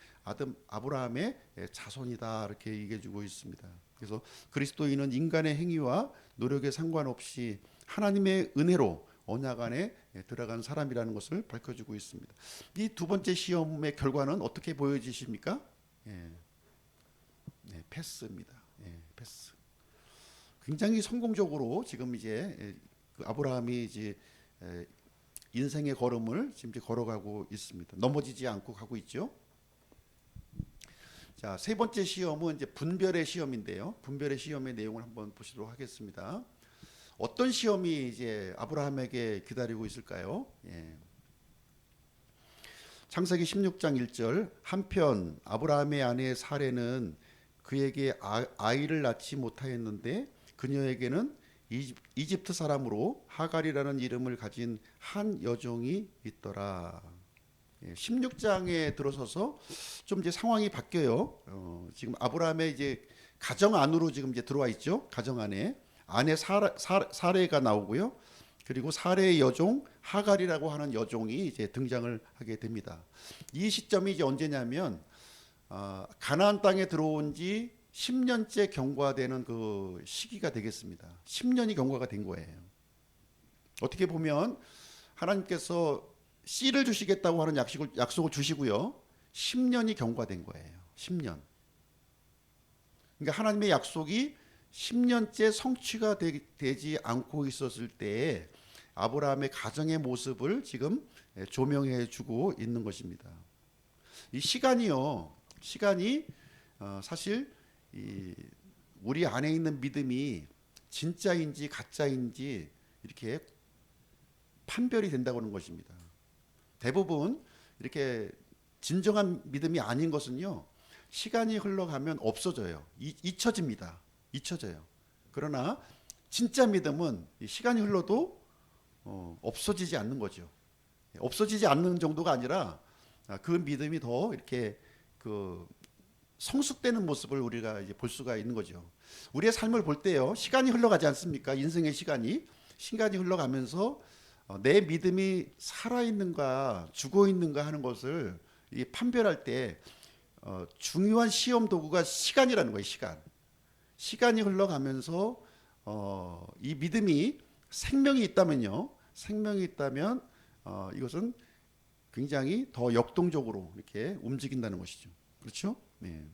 Speaker 1: 아브라함의 자손이다 이렇게 얘기해주고 있습니다. 그래서 그리스도인은 인간의 행위와 노력에 상관없이 하나님의 은혜로 언약 안에 들어간 사람이라는 것을 밝혀주고 있습니다. 이 두 번째 시험의 결과는 어떻게 보여지십니까? 패스입니다. 패스. 굉장히 성공적으로 지금 이제 아브라함이 이제 인생의 걸음을 지금 이제 걸어가고 있습니다. 넘어지지 않고 가고 있죠. 자, 세 번째 시험은 이제 분별의 시험인데요. 분별의 시험의 내용을 한번 보시도록 하겠습니다. 어떤 시험이 이제 아브라함에게 기다리고 있을까요? 창세기 16장 1절, 한편 아브라함의 아내 사레는 그에게 아이를 낳지 못하였는데 그녀에게는 이집트 사람으로 하갈이라는 이름을 가진 한 여종이 있더라. 16장에 들어서서 좀 이제 상황이 바뀌어요. 지금 아브라함의 이제 가정 안으로 지금 이제 들어와 있죠. 가정 안에 아내 사레가 나오고요. 그리고 사레의 여종 하갈이라고 하는 여종이 이제 등장을 하게 됩니다. 이 시점이 이제 언제냐면 가나안 땅에 들어온 지 10년째 경과되는 그 시기가 되겠습니다. 10년이 경과가 된 거예요. 어떻게 보면 하나님께서 씨를 주시겠다고 하는 약속을 주시고요. 10년이 경과된 거예요. 10년. 그러니까 하나님의 약속이 10년째 성취가 되지 않고 있었을 때에 아브라함의 가정의 모습을 지금 조명해 주고 있는 것입니다. 이 시간이 사실 우리 안에 있는 믿음이 진짜인지 가짜인지 이렇게 판별이 된다고 하는 것입니다. 대부분 이렇게 진정한 믿음이 아닌 것은요, 시간이 흘러가면 없어져요. 잊혀집니다. 잊혀져요. 그러나 진짜 믿음은 시간이 흘러도 없어지지 않는 거죠. 없어지지 않는 정도가 아니라 그 믿음이 더 이렇게 성숙되는 모습을 우리가 이제 볼 수가 있는 거죠. 우리의 삶을 볼 때요, 시간이 흘러가지 않습니까? 인생의 시간이 흘러가면서 내 믿음이 살아있는가 죽어 있는가 하는 것을 판별할 때 중요한 시험 도구가 시간이라는 거예요. 시간이 흘러가면서 이 믿음이 생명이 있다면 이것은 굉장히 더 역동적으로 이렇게 움직인다는 것이죠. 그렇죠? 네.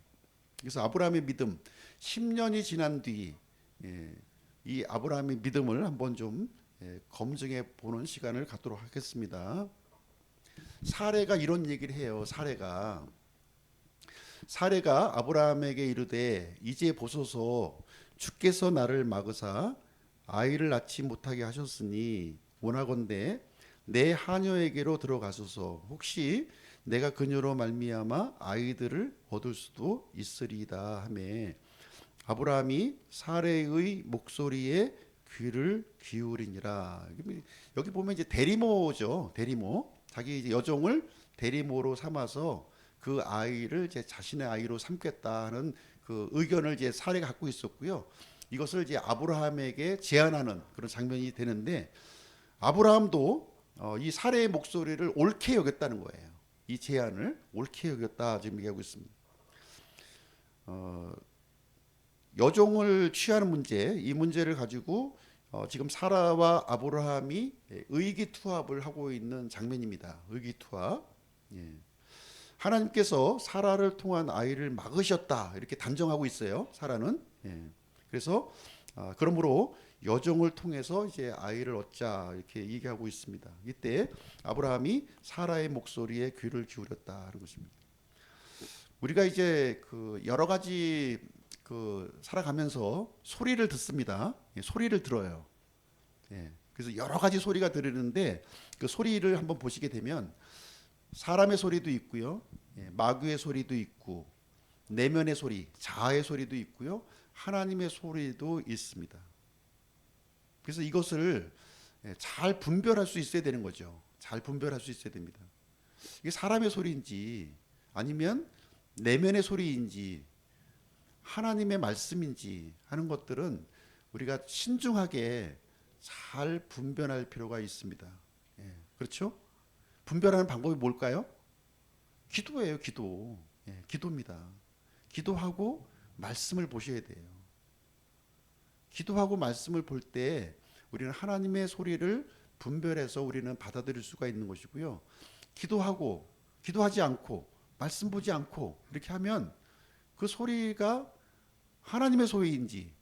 Speaker 1: 그래서 아브라함의 믿음 10년이 지난 뒤 이 아브라함의 믿음을 한번 좀 검증해 보는 시간을 갖도록 하겠습니다. 사레가 이런 얘기를 해요. 사레가 아브라함에게 이르되 이제 보소서 주께서 나를 막으사 아이를 낳지 못하게 하셨으니 원하건대 내 하녀에게로 들어가소서. 혹시 내가 그녀로 말미암아 아이들을 얻을 수도 있으리이다 하매 아브라함이 사레의 목소리에 귀를 기울이니라. 여기 보면 이제 대리모죠. 대리모. 자기 이제 여종을 대리모로 삼아서 그 아이를 이제 자신의 아이로 삼겠다는 그 의견을 이제 사레가 갖고 있었고요. 이것을 이제 아브라함에게 제안하는 그런 장면이 되는데 아브라함도 이 사레의 목소리를 옳게 여겼다는 거예요. 이 제안을 옳게 여겼다 지금 얘기하고 있습니다. 여종을 취하는 문제, 이 문제를 가지고 지금 사라와 아브라함이 의기투합을 하고 있는 장면입니다. 의기투합. 하나님께서 사라를 통한 아이를 막으셨다 이렇게 단정하고 있어요. 사라는. 그래서 그러므로 여종을 통해서 이제 아이를 얻자 이렇게 얘기하고 있습니다. 이때 아브라함이 사라의 목소리에 귀를 기울였다는 것입니다. 우리가 이제 여러 가지 살아가면서 소리를 듣습니다. 소리를 들어요. 그래서 여러 가지 소리가 들리는데 그 소리를 한번 보시게 되면 사람의 소리도 있고요, 마귀의 소리도 있고, 내면의 소리, 자아의 소리도 있고요. 하나님의 소리도 있습니다. 그래서 이것을 잘 분별할 수 있어야 되는 거죠. 잘 분별할 수 있어야 됩니다. 이게 사람의 소리인지 아니면 내면의 소리인지 하나님의 말씀인지 하는 것들은 우리가 신중하게 잘 분별할 필요가 있습니다. 그렇죠? 분별하는 방법이 뭘까요? 기도예요, 기도. 기도입니다. 기도하고 말씀을 보셔야 돼요. 기도하고 말씀을 볼 때 우리는 하나님의 소리를 분별해서 우리는 받아들일 수가 있는 것이고요. 기도하지 않고 말씀 보지 않고 이렇게 하면 그 소리가 하나님의 소리인지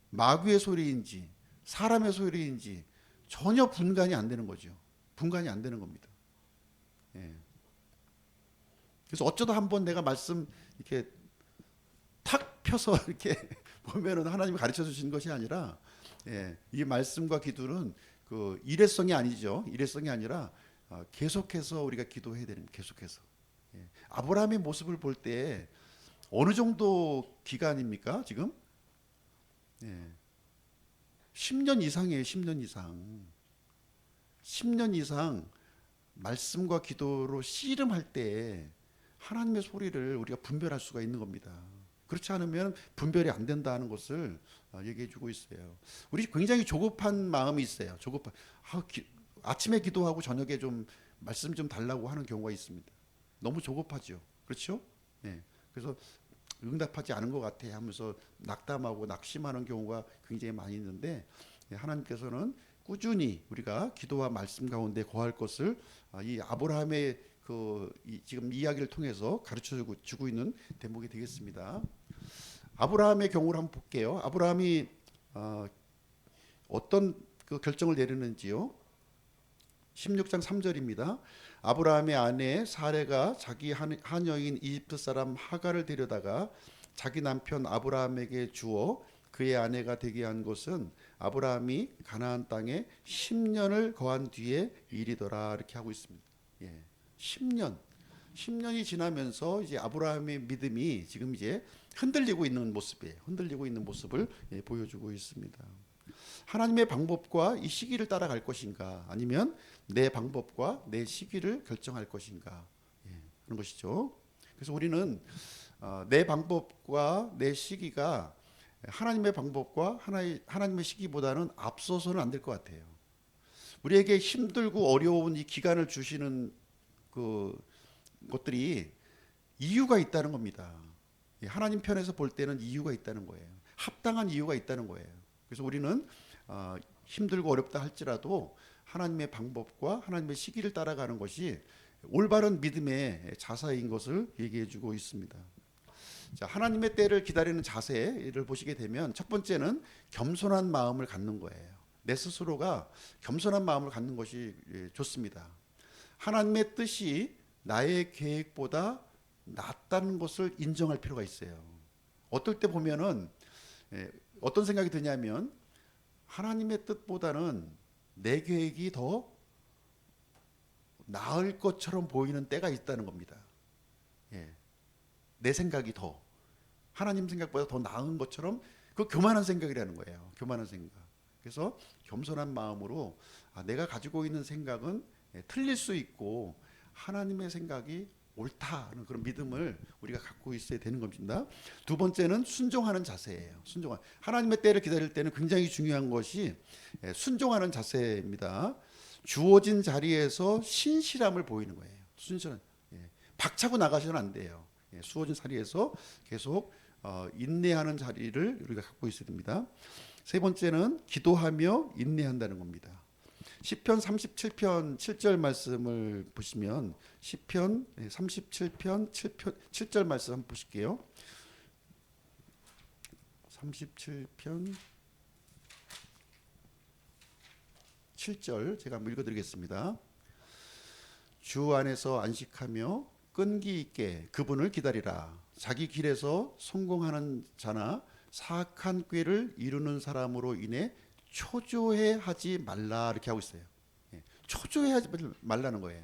Speaker 1: 마귀의 소리인지 사람의 소리인지 전혀 분간이 안 되는 거죠. 분간이 안 되는 겁니다. 그래서 어쩌다 한번 내가 말씀 이렇게 탁 펴서 이렇게 보면은 하나님이 가르쳐 주시는 것이 아니라 이 말씀과 기도는 그 일회성이 아니죠. 일회성이 아니라 계속해서 우리가 기도해야 되는 계속해서. 아브라함의 모습을 볼 때 어느 정도 기간입니까? 지금 10년 이상이에요. 10년 이상. 10년 이상 말씀과 기도로 씨름할 때 하나님의 소리를 우리가 분별할 수가 있는 겁니다. 그렇지 않으면 분별이 안 된다는 것을 얘기해 주고 있어요. 우리 굉장히 조급한 마음이 있어요. 아침에 기도하고 저녁에 좀 말씀 좀 달라고 하는 경우가 있습니다. 너무 조급하죠. 그렇죠? 그래서 응답하지 않은 것 같아 하면서 낙담하고 낙심하는 경우가 굉장히 많이 있는데 하나님께서는 꾸준히 우리가 기도와 말씀 가운데 거할 것을 이 아브라함의 지금 이야기를 통해서 가르쳐 주고 있는 대목이 되겠습니다. 아브라함의 경우를 한번 볼게요. 아브라함이 어떤 그 결정을 내리는지요. 16장 3절입니다. 아브라함의 아내 사레가 자기 하녀인 이집트 사람 하갈을 데려다가 자기 남편 아브라함에게 주어 그의 아내가 되게 한 것은 아브라함이 가나안 땅에 10년을 거한 뒤에 일이더라. 이렇게 하고 있습니다. 10년이 지나면서 이제 아브라함의 믿음이 지금 이제 흔들리고 있는 모습이에요. 흔들리고 있는 모습을 보여주고 있습니다. 하나님의 방법과 이 시기를 따라갈 것인가 아니면 내 방법과 내 시기를 결정할 것인가 그런 것이죠. 그래서 우리는 내 방법과 내 시기가 하나님의 방법과 하나님의 시기보다는 앞서서는 안 될 것 같아요. 우리에게 힘들고 어려운 이 기간을 주시는 그 것들이 이유가 있다는 겁니다. 하나님 편에서 볼 때는 이유가 있다는 거예요. 합당한 이유가 있다는 거예요. 그래서 우리는 힘들고 어렵다 할지라도 하나님의 방법과 하나님의 시기를 따라가는 것이 올바른 믿음의 자세인 것을 얘기해 주고 있습니다. 자, 하나님의 때를 기다리는 자세를 보시게 되면 첫 번째는 겸손한 마음을 갖는 거예요. 내 스스로가 겸손한 마음을 갖는 것이 좋습니다. 하나님의 뜻이 나의 계획보다 낫다는 것을 인정할 필요가 있어요. 어떨 때 보면은 어떤 생각이 드냐면 하나님의 뜻보다는 내 계획이 더 나을 것처럼 보이는 때가 있다는 겁니다. 내 생각이 더 하나님 생각보다 더 나은 것처럼 그 교만한 생각이라는 거예요. 교만한 생각. 그래서 겸손한 마음으로 내가 가지고 있는 생각은 틀릴 수 있고 하나님의 생각이 옳다는 그런 믿음을 우리가 갖고 있어야 되는 겁니다. 두 번째는 순종하는 자세예요. 하나님의 때를 기다릴 때는 굉장히 중요한 것이 순종하는 자세입니다. 주어진 자리에서 신실함을 보이는 거예요. 박차고 나가서는 안 돼요. 주어진 자리에서 계속 인내하는 자리를 우리가 갖고 있어야 됩니다. 세 번째는 기도하며 인내한다는 겁니다. 시편 37편 7절 말씀을 보시면 시편 37편 7절 말씀 한번 보실게요. 37편 7절 제가 한번 읽어드리겠습니다. 주 안에서 안식하며 끈기 있게 그분을 기다리라. 자기 길에서 성공하는 자나 사악한 꾀를 이루는 사람으로 인해 초조해하지 말라 이렇게 하고 있어요. 초조해하지 말라는 거예요.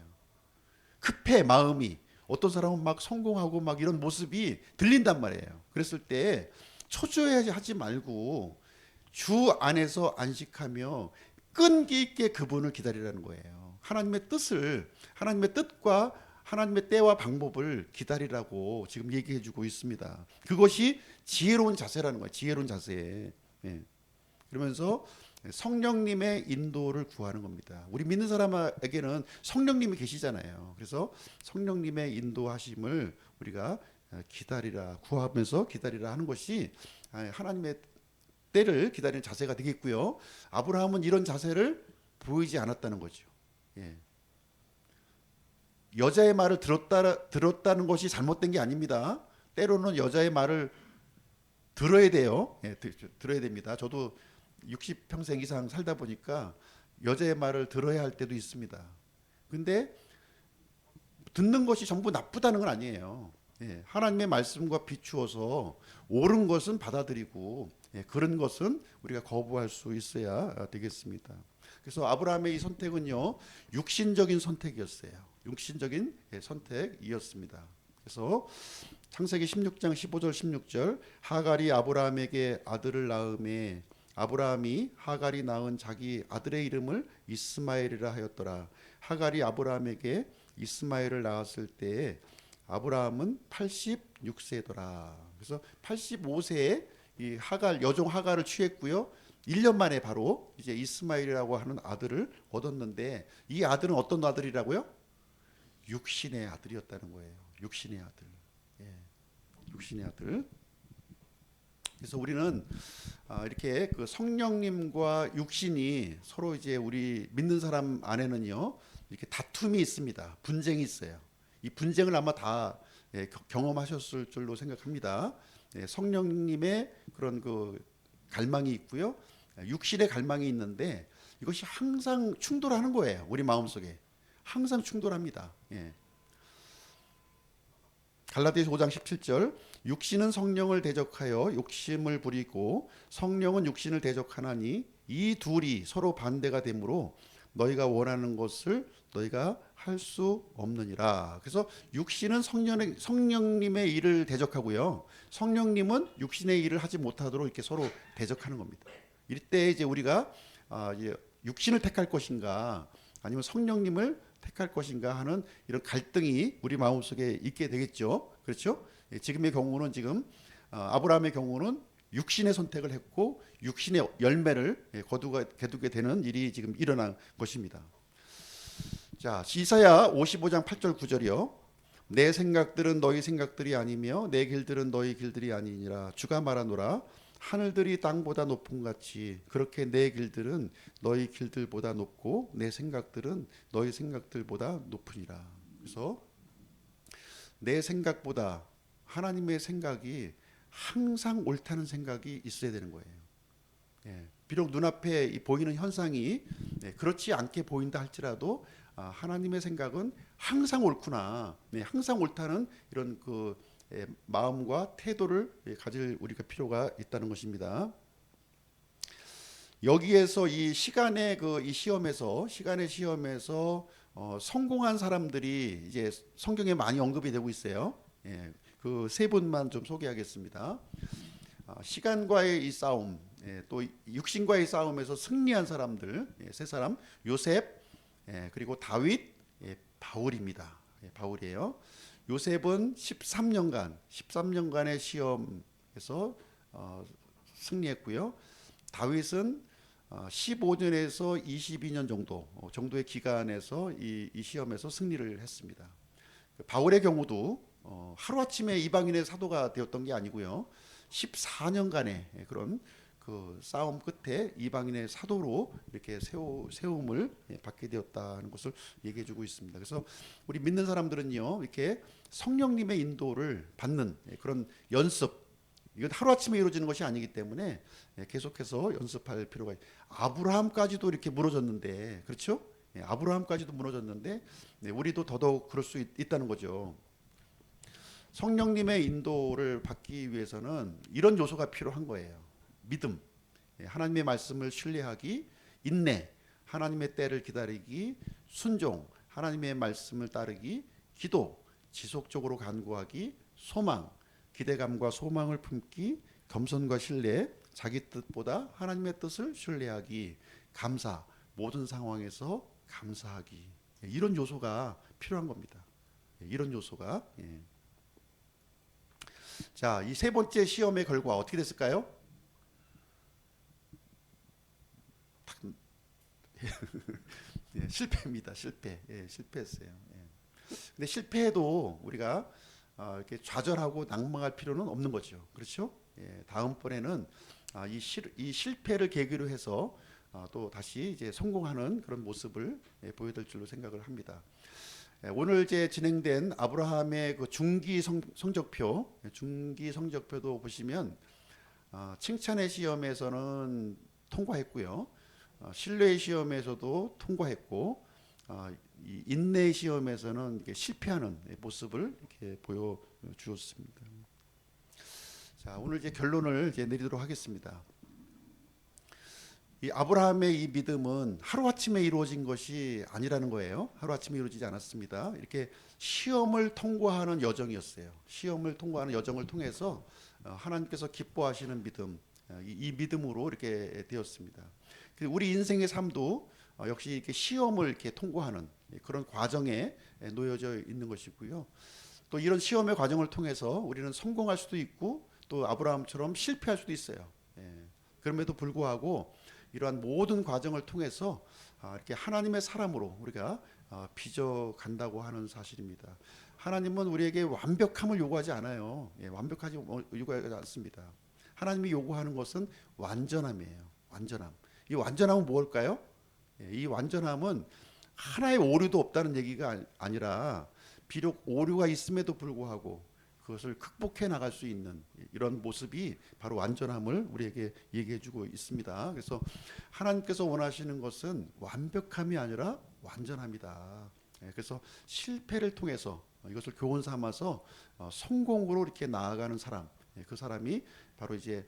Speaker 1: 급해 마음이 어떤 사람은 막 성공하고 막 이런 모습이 들린단 말이에요. 그랬을 때 초조해하지 말고 주 안에서 안식하며 끈기 있게 그분을 기다리라는 거예요. 하나님의 뜻과 하나님의 때와 방법을 기다리라고 지금 얘기해 주고 있습니다. 그것이 지혜로운 자세라는 거예요. 지혜로운 자세. 예. 그러면서 성령님의 인도를 구하는 겁니다. 우리 믿는 사람에게는 성령님이 계시잖아요. 그래서 성령님의 인도하심을 우리가 기다리라, 구하면서 기다리라 하는 것이 하나님의 때를 기다리는 자세가 되겠고요. 아브라함은 이런 자세를 보이지 않았다는 거죠. 예. 여자의 말을 들었다는 것이 잘못된 게 아닙니다. 때로는 여자의 말을 들어야 돼요. 예, 들어야 됩니다. 저도 60평생 이상 살다 보니까 여자의 말을 들어야 할 때도 있습니다. 근데 듣는 것이 전부 나쁘다는 건 아니에요. 예, 하나님의 말씀과 비추어서 옳은 것은 받아들이고 그런 것은 우리가 거부할 수 있어야 되겠습니다. 그래서 아브라함의 이 선택은요, 육신적인 선택이었어요. 육신적인 선택이었습니다. 그래서 창세기 16장 15절 16절 하갈이 아브라함에게 아들을 낳음에 아브라함이 하갈이 낳은 자기 아들의 이름을 이스마엘이라 하였더라. 하갈이 아브라함에게 이스마엘을 낳았을 때 아브라함은 86세더라. 그래서 85세에 이 하갈 여종 하갈을 취했고요. 1년 만에 바로 이제 이스마엘이라고 하는 아들을 얻었는데 이 아들은 어떤 아들이라고요? 육신의 아들이었다는 거예요. 육신의 아들. 예. 육신의 아들. 그래서 우리는 이렇게 그 성령님과 육신이 서로 이제 우리 믿는 사람 안에는요 이렇게 다툼이 있습니다. 분쟁이 있어요. 이 분쟁을 아마 다 경험하셨을 줄로 생각합니다. 성령님의 그런 그 갈망이 있고요, 육신의 갈망이 있는데 이것이 항상 충돌하는 거예요. 우리 마음속에 항상 충돌합니다. 예. 갈라디아서 5장 17절 육신은 성령을 대적하여 욕심을 부리고 성령은 육신을 대적하나니 이 둘이 서로 반대가 되므로 너희가 원하는 것을 너희가 할 수 없느니라. 그래서 육신은 성령님의 일을 대적하고요, 성령님은 육신의 일을 하지 못하도록 이렇게 서로 대적하는 겁니다. 이때 이제 우리가 이제 육신을 택할 것인가 아니면 성령님을 택할 것인가 하는 이런 갈등이 우리 마음속에 있게 되겠죠. 그렇죠? 지금의 경우는 지금 아브라함의 경우는 육신의 선택을 했고 육신의 열매를 거두게 되는 일이 지금 일어난 것입니다. 자, 이사야 55장 8절 9절이요. 내 생각들은 너희 생각들이 아니며 내 길들은 너희 길들이 아니니라. 주가 말하노라. 하늘들이 땅보다 높음 같이 그렇게 내 길들은 너희 길들보다 높고 내 생각들은 너희 생각들보다 높으니라. 그래서 내 생각보다 하나님의 생각이 항상 옳다는 생각이 있어야 되는 거예요. 예, 비록 눈앞에 보이는 현상이 그렇지 않게 보인다 할지라도 하나님의 생각은 항상 옳구나, 항상 옳다는 이런 그 마음과 태도를 가질 우리가 필요가 있다는 것입니다. 여기에서 이 시간의 시험에서 성공한 사람들이 이제 성경에 많이 언급이 되고 있어요. 예, 그 세 분만 좀 소개하겠습니다. 시간과의 이 싸움, 또 육신과의 싸움에서 승리한 사람들 세 사람, 요셉, 그리고 다윗, 바울입니다. 바울이에요. 요셉은 13년간의 시험에서 승리했고요. 다윗은 15년에서 22년 정도의 기간에서 이 시험에서 승리를 했습니다. 바울의 경우도 하루아침에 이방인의 사도가 되었던 게 아니고요, 14년간의 그런 그 싸움 끝에 이방인의 사도로 이렇게 세움을 받게 되었다는 것을 얘기해주고 있습니다. 그래서 우리 믿는 사람들은요, 이렇게 성령님의 인도를 받는 그런 연습, 이건 하루아침에 이루어지는 것이 아니기 때문에 계속해서 연습할 필요가 있어요. 아브라함까지도 이렇게 무너졌는데, 그렇죠? 아브라함까지도 무너졌는데 우리도 더더욱 그럴 수 있다는 거죠. 성령님의 인도를 받기 위해서는 이런 요소가 필요한 거예요. 믿음, 하나님의 말씀을 신뢰하기, 인내, 하나님의 때를 기다리기, 순종, 하나님의 말씀을 따르기, 기도, 지속적으로 간구하기, 소망, 기대감과 소망을 품기, 겸손과 신뢰, 자기 뜻보다 하나님의 뜻을 신뢰하기, 감사, 모든 상황에서 감사하기. 이런 요소가 필요한 겁니다. 이런 요소가. 자, 이 세 번째 시험의 결과 어떻게 됐을까요? 실패입니다. 실패. 실패했어요. 근데 실패해도 우리가 이렇게 좌절하고 낭망할 필요는 없는 거죠. 그렇죠? 다음번에는 이 실패를 계기로 해서 또 다시 이제 성공하는 그런 모습을 보여줄 줄로 생각을 합니다. 오늘 이제 진행된 아브라함의 그 중기 성적표도 보시면 칭찬의 시험에서는 통과했고요. 신뢰의 시험에서도 통과했고, 이 인내의 시험에서는 이렇게 실패하는 모습을 이렇게 보여주었습니다. 자, 오늘 이제 결론을 이제 내리도록 하겠습니다. 이 아브라함의 이 믿음은 하루아침에 이루어진 것이 아니라는 거예요. 하루아침에 이루어지지 않았습니다. 이렇게 시험을 통과하는 여정이었어요. 시험을 통과하는 여정을 통해서 하나님께서 기뻐하시는 믿음, 이 믿음으로 이렇게 되었습니다. 우리 인생의 삶도 역시 이렇게 시험을 이렇게 통과하는 그런 과정에 놓여져 있는 것이고요. 또 이런 시험의 과정을 통해서 우리는 성공할 수도 있고 또 아브라함처럼 실패할 수도 있어요. 그럼에도 불구하고 이러한 모든 과정을 통해서 이렇게 하나님의 사람으로 우리가 빚어 간다고 하는 사실입니다. 하나님은 우리에게 완벽함을 요구하지 않아요. 완벽하지 요구하지 않습니다. 하나님이 요구하는 것은 완전함이에요. 완전함. 이 완전함은 무엇일까요? 이 완전함은 하나의 오류도 없다는 얘기가 아니라 비록 오류가 있음에도 불구하고 그것을 극복해 나갈 수 있는 이런 모습이 바로 완전함을 우리에게 얘기해주고 있습니다. 그래서 하나님께서 원하시는 것은 완벽함이 아니라 완전함이다. 그래서 실패를 통해서 이것을 교훈 삼아서 성공으로 이렇게 나아가는 사람, 그 사람이 바로 이제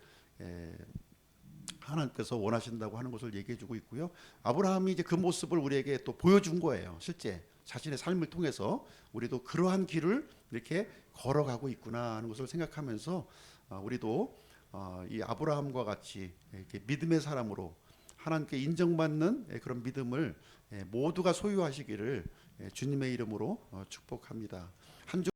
Speaker 1: 하나님께서 원하신다고 하는 것을 얘기해주고 있고요. 아브라함이 이제 그 모습을 우리에게 또 보여준 거예요. 실제 자신의 삶을 통해서 우리도 그러한 길을 이렇게 걸어가고 있구나 하는 것을 생각하면서 우리도 이 아브라함과 같이 이렇게 믿음의 사람으로 하나님께 인정받는 그런 믿음을 모두가 소유하시기를 주님의 이름으로 축복합니다. 한 주